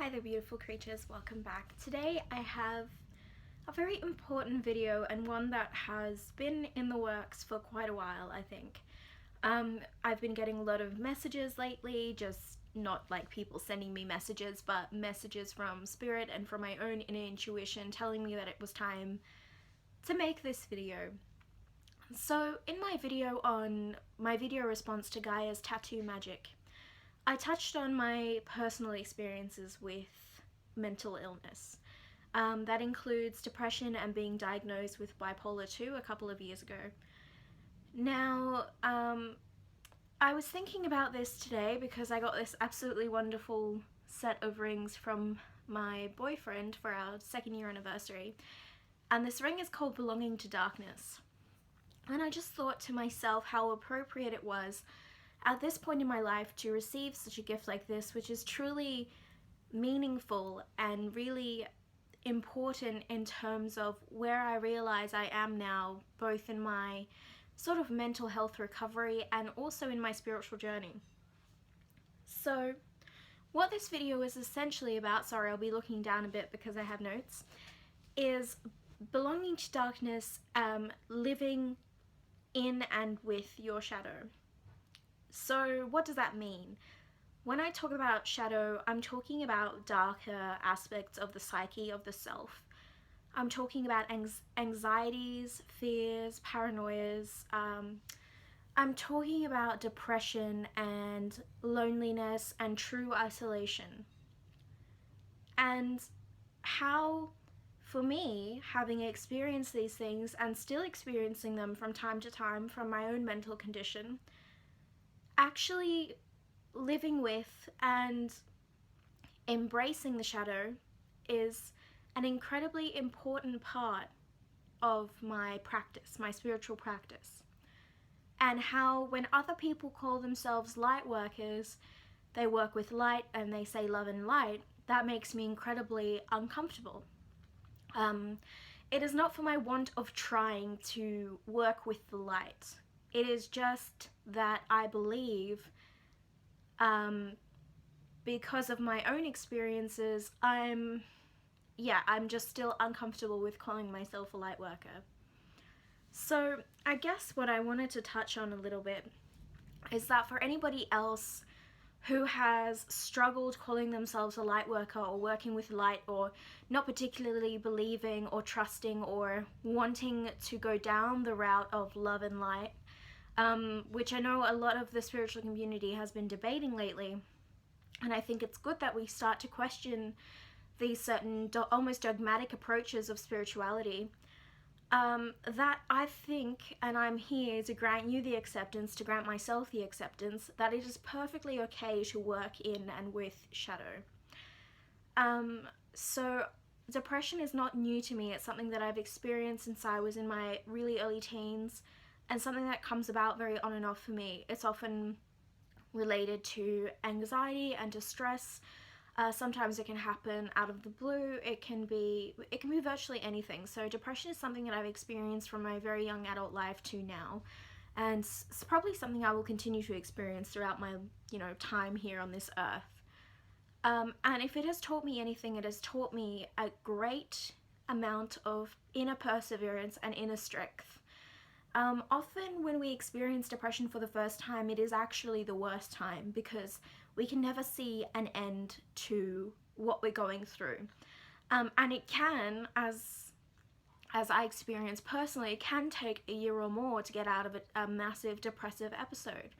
Hi there beautiful creatures, welcome back. Today I have a very important video and one that has been in the works for quite a while, I think. I've been getting a lot of messages lately, just not like people sending me messages, but messages from spirit and from my own inner intuition telling me that it was time to make this video. So in my video on my video response to Gaia's tattoo magic, I touched on my personal experiences with mental illness. That includes depression and being diagnosed with bipolar 2 a couple of years ago. Now, I was thinking about this today because I got this absolutely wonderful set of rings from my boyfriend for our 2nd year anniversary. And this ring is called Belonging to Darkness. And I just thought to myself how appropriate it was at this point in my life to receive such a gift like this, which is truly meaningful and really important in terms of where I realize I am now, both in my sort of mental health recovery and also in my spiritual journey. So what this video is essentially about, sorry I'll be looking down a bit because I have notes, is belonging to darkness, living in and with your shadow. So what does that mean? When I talk about shadow, I'm talking about darker aspects of the psyche, of the self. I'm talking about anxieties, fears, paranoias. I'm talking about depression and loneliness and true isolation. And how, for me, having experienced these things and still experiencing them from time to time from my own mental condition, actually living with and embracing the shadow is an incredibly important part of my practice, my spiritual practice. And how when other people call themselves light workers, they work with light and they say love and light, that makes me incredibly uncomfortable. It is not for my want of trying to work with the light. It is just that I believe, because of my own experiences, I'm just still uncomfortable with calling myself a light worker. So I guess what I wanted to touch on a little bit is that for anybody else who has struggled calling themselves a light worker or working with light, or not particularly believing or trusting or wanting to go down the route of love and light, which I know a lot of the spiritual community has been debating lately, and I think it's good that we start to question these certain almost dogmatic approaches of spirituality, that I think, and I'm here to grant you the acceptance, to grant myself the acceptance, that it is perfectly okay to work in and with shadow. So depression is not new to me. It's something that I've experienced since I was in my really early teens, and something that comes about very on and off for me. It's often related to anxiety and to stress. Sometimes it can happen out of the blue. It can be virtually anything. So depression is something that I've experienced from my very young adult life to now, and it's probably something I will continue to experience throughout my time here on this earth. And if it has taught me anything, it has taught me a great amount of inner perseverance and inner strength. Often when we experience depression for the first time, it is actually the worst time because we can never see an end to what we're going through. And it can, as I experienced personally, it can take a year or more to get out of a massive depressive episode.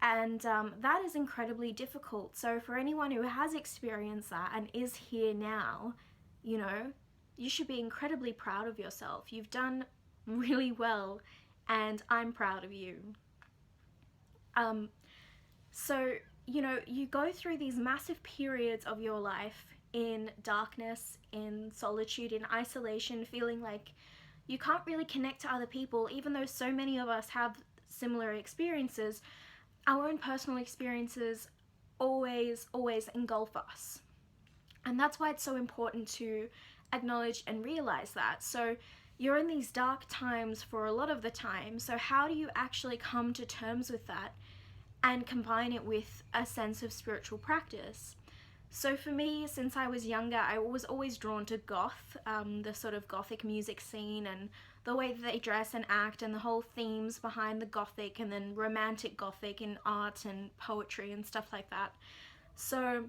And that is incredibly difficult. So for anyone who has experienced that and is here now, you should be incredibly proud of yourself. You've done really well, and I'm proud of you. So, you go through these massive periods of your life in darkness, in solitude, in isolation, feeling like you can't really connect to other people, even though so many of us have similar experiences. Our own personal experiences always engulf us. And that's why it's so important to acknowledge and realize that. So you're in these dark times for a lot of the time, so how do you actually come to terms with that and combine it with a sense of spiritual practice? So for me, since I was younger, I was always drawn to goth, the sort of gothic music scene and the way that they dress and act and the whole themes behind the gothic and then romantic gothic in art and poetry and stuff like that. So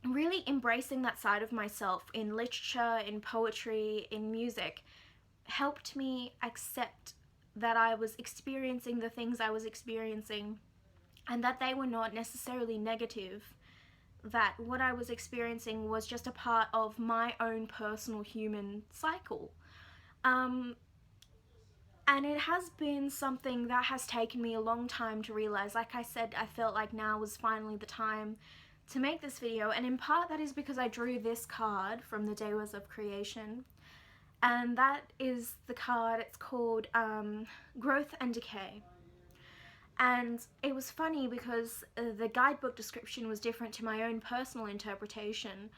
really embracing that side of myself in literature, in poetry, in music helped me accept that I was experiencing the things I was experiencing and that they were not necessarily negative, that what I was experiencing was just a part of my own personal human cycle. Um, and it has been something that has taken me a long time to realize. Like I said, I felt like now was finally the time to make this video, and in part that is because I drew this card from the Dewas of Creation, and that is the card. It's called Growth and Decay. And it was funny because the guidebook description was different to my own personal interpretation,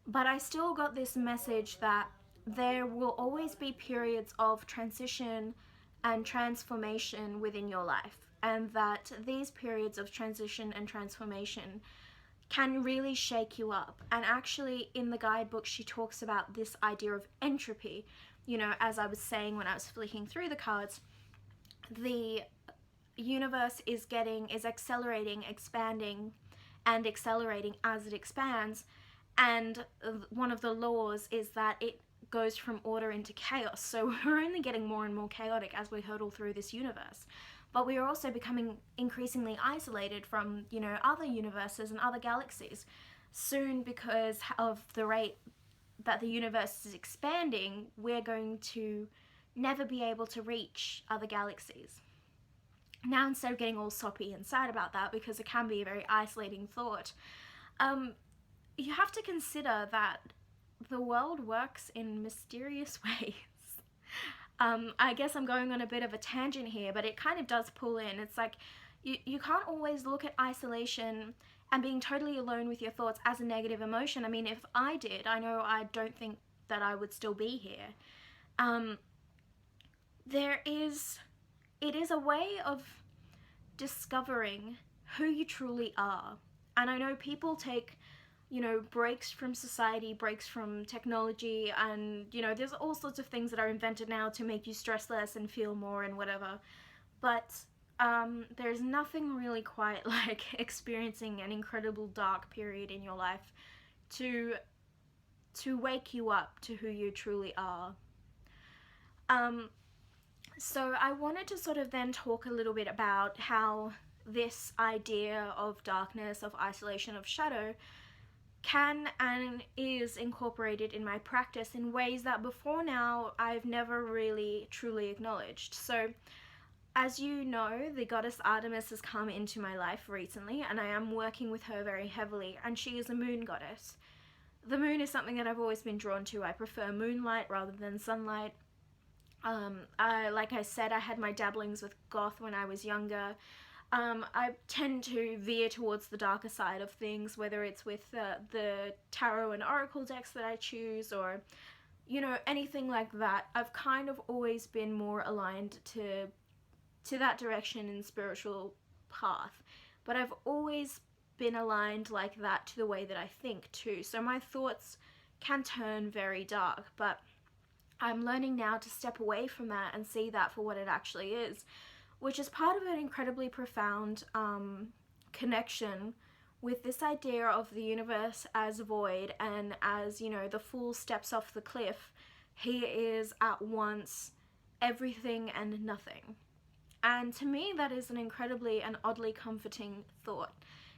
but I still got this message that there will always be periods of transition and transformation within your life, and that these periods of transition and transformation can really shake you up. And actually in the guidebook she talks about this idea of entropy. You know, as I was saying when I was flicking through the cards, the universe is accelerating, expanding, and accelerating as it expands, and one of the laws is that it goes from order into chaos. So we're only getting more and more chaotic as we hurtle through this universe, but we are also becoming increasingly isolated from, you know, other universes and other galaxies. Soon, because of the rate that the universe is expanding, we're going to never be able to reach other galaxies. Now, instead of getting all soppy and sad about that, because it can be a very isolating thought, you have to consider that the world works in mysterious ways. I guess I'm going on a bit of a tangent here, but it kind of does pull in. It's like you can't always look at isolation and being totally alone with your thoughts as a negative emotion. I mean, if I did, I know I don't think that I would still be here. It is a way of discovering who you truly are. And I know people take, you know, breaks from society, breaks from technology, and, you know, there's all sorts of things that are invented now to make you stress less and feel more and whatever. But there's nothing really quite like experiencing an incredible dark period in your life to wake you up to who you truly are. So I wanted to sort of then talk a little bit about how this idea of darkness, of isolation, of shadow can and is incorporated in my practice in ways that before now I've never really truly acknowledged. So as you know, the goddess Artemis has come into my life recently, and I am working with her very heavily, and she is a moon goddess. The moon is something that I've always been drawn to. I prefer moonlight rather than sunlight. Like I said, I had my dabblings with goth when I was younger. I tend to veer towards the darker side of things, whether it's with the tarot and oracle decks that I choose, or, you know, anything like that. I've kind of always been more aligned to that direction in spiritual path, but I've always been aligned like that to the way that I think too. So my thoughts can turn very dark, but I'm learning now to step away from that and see that for what it actually is, which is part of an incredibly profound connection with this idea of the universe as void, and as, you know, the fool steps off the cliff, he is at once everything and nothing. And to me, that is an incredibly and oddly comforting thought,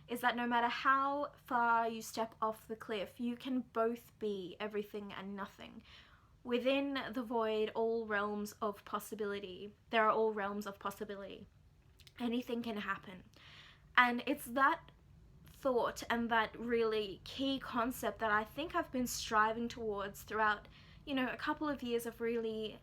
is that no matter how far you step off the cliff, you can both be everything and nothing. Within the void, all realms of possibility. There are all realms of possibility. Anything can happen. And it's that thought and that really key concept that I think I've been striving towards throughout, you know, a couple of years of really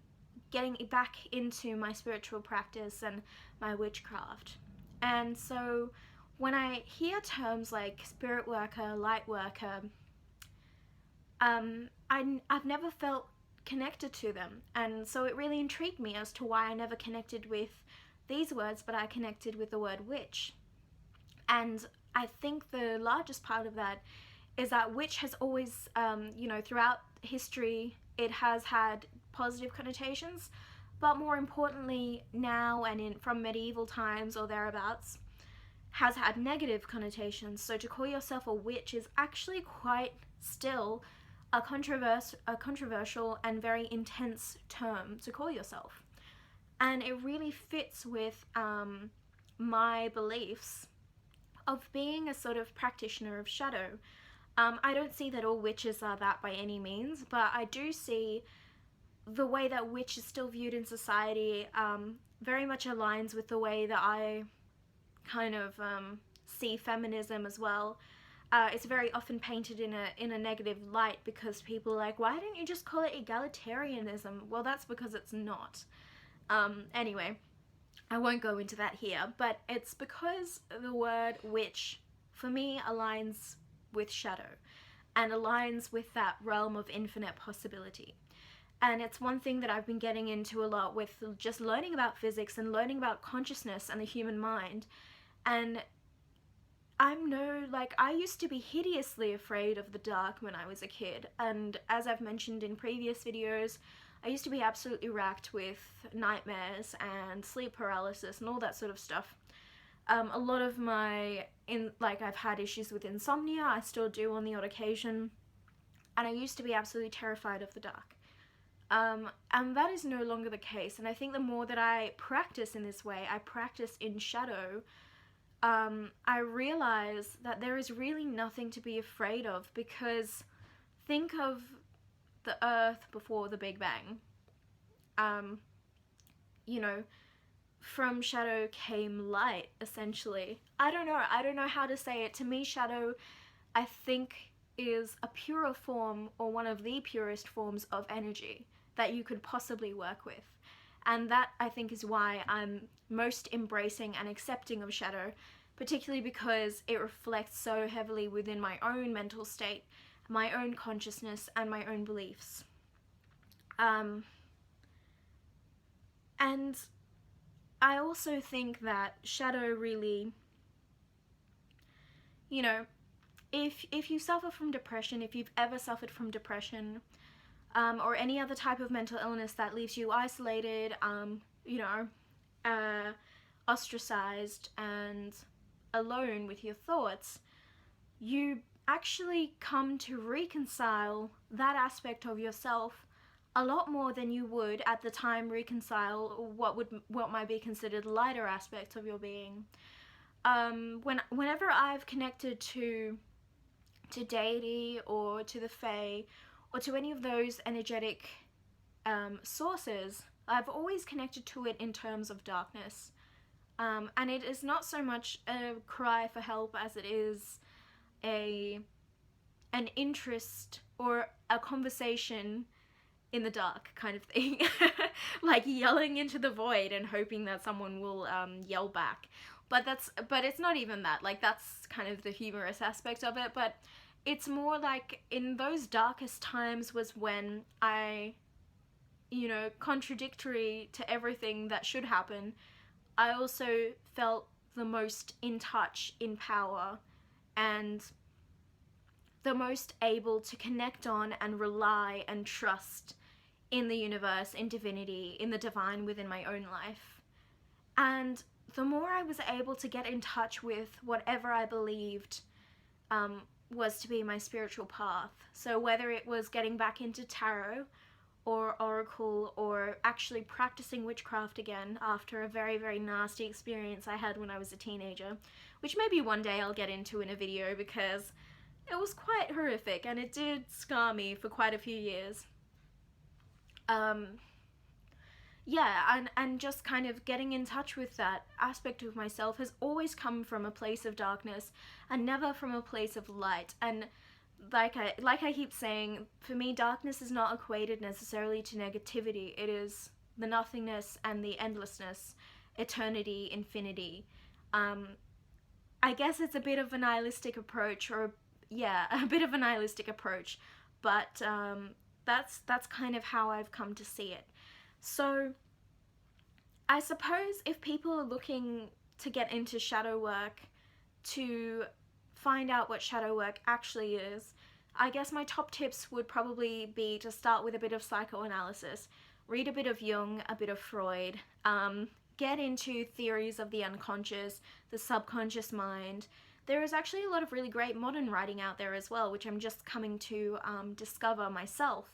getting back into my spiritual practice and my witchcraft. And so when I hear terms like spirit worker, light worker, I've never felt connected to them, and so it really intrigued me as to why I never connected with these words, but I connected with the word witch. And I think the largest part of that is that witch has always, throughout history, it has had positive connotations, but more importantly, now and from medieval times or thereabouts, has had negative connotations. So to call yourself a witch is actually quite still a controversial and very intense term to call yourself. And it really fits with my beliefs of being a sort of practitioner of shadow. I don't see that all witches are that by any means, but I do see the way that witch is still viewed in society very much aligns with the way that I kind of see feminism as well. It's very often painted in a negative light because people are like, why don't you just call it egalitarianism? Well, that's because it's not. Anyway, I won't go into that here, but it's because the word witch, for me, aligns with shadow and aligns with that realm of infinite possibility. And it's one thing that I've been getting into a lot with just learning about physics and learning about consciousness and the human mind. And I used to be hideously afraid of the dark when I was a kid. And as I've mentioned in previous videos, I used to be absolutely racked with nightmares and sleep paralysis and all that sort of stuff. A lot of I've had issues with insomnia, I still do on the odd occasion, and I used to be absolutely terrified of the dark. And that is no longer the case, and I think the more that I practice in this way, I practice in shadow, I realize that there is really nothing to be afraid of, because think of the Earth before the Big Bang. From shadow came light, essentially. I don't know how to say it. To me, shadow, I think, is a purer form, or one of the purest forms of energy that you could possibly work with. And that, I think, is why I'm most embracing and accepting of shadow, particularly because it reflects so heavily within my own mental state, my own consciousness, and my own beliefs. And I also think that shadow really, if you suffer from depression, if you've ever suffered from depression, or any other type of mental illness that leaves you isolated, ostracized and alone with your thoughts, you actually come to reconcile that aspect of yourself a lot more than you would at the time reconcile what might be considered lighter aspects of your being. Whenever I've connected to deity or to the Fae or to any of those energetic sources, I've always connected to it in terms of darkness. And it is not so much a cry for help as it is an interest or a conversation in the dark kind of thing. Like yelling into the void and hoping that someone will yell back. But it's not even that. Like, that's kind of the humorous aspect of it, but it's more like in those darkest times was when I, contradictory to everything that should happen, I also felt the most in touch, in power, and the most able to connect on and rely and trust in the universe, in divinity, in the divine within my own life. And the more I was able to get in touch with whatever I believed was to be my spiritual path. So whether it was getting back into tarot or oracle, or actually practicing witchcraft again after a very, very nasty experience I had when I was a teenager, which maybe one day I'll get into in a video because it was quite horrific and it did scar me for quite a few years. And just kind of getting in touch with that aspect of myself has always come from a place of darkness and never from a place of light. And like I keep saying, for me, darkness is not equated necessarily to negativity. It is the nothingness and the endlessness, eternity, infinity. I guess it's a bit of a nihilistic approach, a bit of a nihilistic approach, but that's kind of how I've come to see it. So I suppose if people are looking to get into shadow work to find out what shadow work actually is, I guess my top tips would probably be to start with a bit of psychoanalysis, read a bit of Jung, a bit of Freud, get into theories of the unconscious, the subconscious mind. There is actually a lot of really great modern writing out there as well, which I'm just coming to discover myself.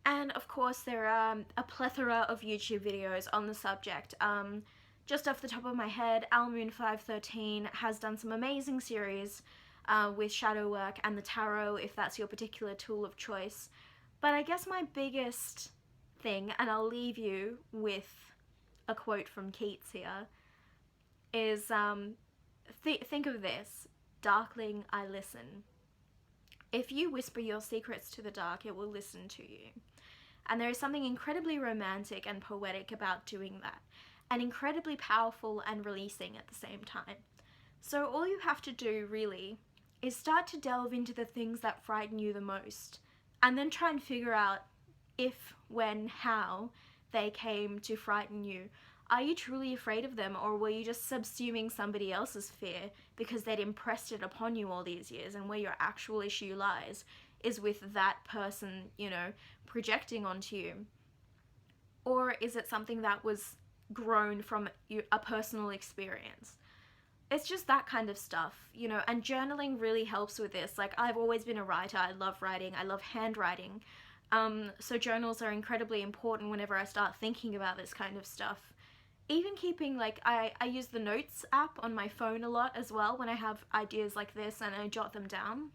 And of course there are a plethora of YouTube videos on the subject. Just off the top of my head, Almoon513 has done some amazing series with shadow work and the tarot, if that's your particular tool of choice. But I guess my biggest thing, and I'll leave you with a quote from Keats here, is think of this: darkling, I listen. If you whisper your secrets to the dark, it will listen to you. And there is something incredibly romantic and poetic about doing that, and incredibly powerful and releasing at the same time. So all you have to do, really, is start to delve into the things that frighten you the most, and then try and figure out if, when, how they came to frighten you. Are you truly afraid of them, or were you just subsuming somebody else's fear because they'd impressed it upon you all these years, and where your actual issue lies is with that person, you know, projecting onto you? Or is it something that was grown from a personal experience? It's just that kind of stuff, you know, and journaling really helps with this. Like, I've always been a writer. I love writing. I love handwriting. So journals are incredibly important whenever I start thinking about this kind of stuff. Even keeping, like, I use the Notes app on my phone a lot as well when I have ideas like this and I jot them down.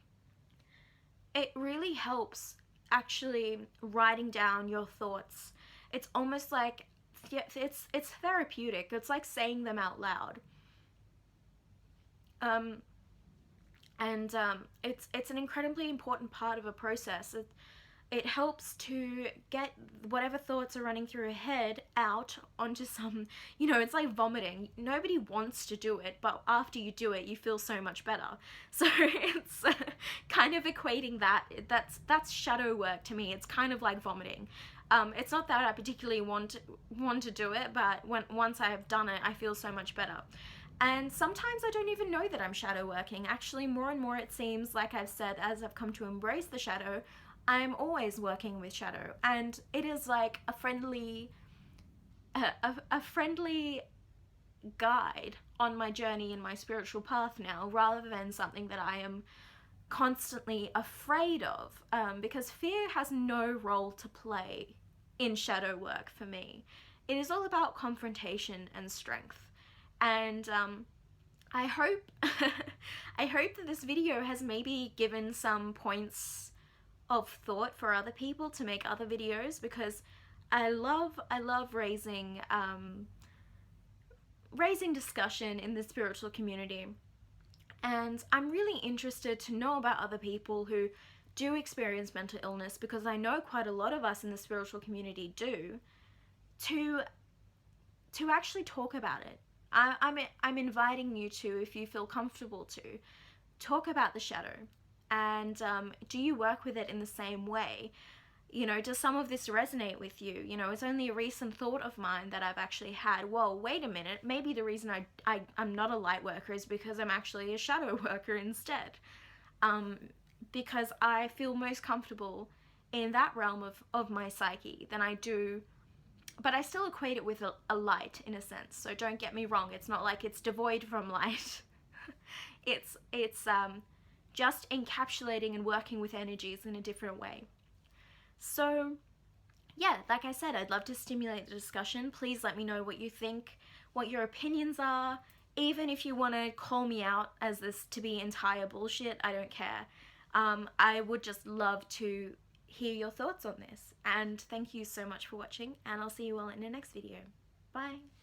It really helps actually writing down your thoughts. It's almost like, it's therapeutic. It's like saying them out loud. It's an incredibly important part of a process. It helps to get whatever thoughts are running through your head out onto some, you know, it's like vomiting. Nobody wants to do it, but after you do it, you feel so much better. So it's kind of equating that. That's shadow work to me. It's kind of like vomiting. It's not that I particularly want to do it, but once I have done it, I feel so much better. And sometimes I don't even know that I'm shadow working. Actually, more and more it seems, like I've said, as I've come to embrace the shadow, I'm always working with shadow, and it is like a friendly guide on my journey in my spiritual path now, rather than something that I am constantly afraid of, because fear has no role to play in shadow work for me. It is all about confrontation and strength. And I hope I hope that this video has maybe given some points of thought for other people to make other videos, because I love raising discussion in the spiritual community, and I'm really interested to know about other people who do experience mental illness, because I know quite a lot of us in the spiritual community do, to actually talk about it. I'm inviting you to, if you feel comfortable, to talk about the shadow. And do you work with it in the same way? You know, does some of this resonate with you? You know, it's only a recent thought of mine that I've actually had. Whoa, wait a minute. Maybe the reason I'm not a light worker is because I'm actually a shadow worker instead. Because I feel most comfortable in that realm of my psyche than I do. But I still equate it with a light, in a sense. So don't get me wrong. It's not like it's devoid from light. It's just encapsulating and working with energies in a different way. So yeah, like I said, I'd love to stimulate the discussion. Please let me know what you think, what your opinions are. Even if you want to call me out as this to be entire bullshit, I don't care. I would just love to hear your thoughts on this. And thank you so much for watching, and I'll see you all in the next video. Bye!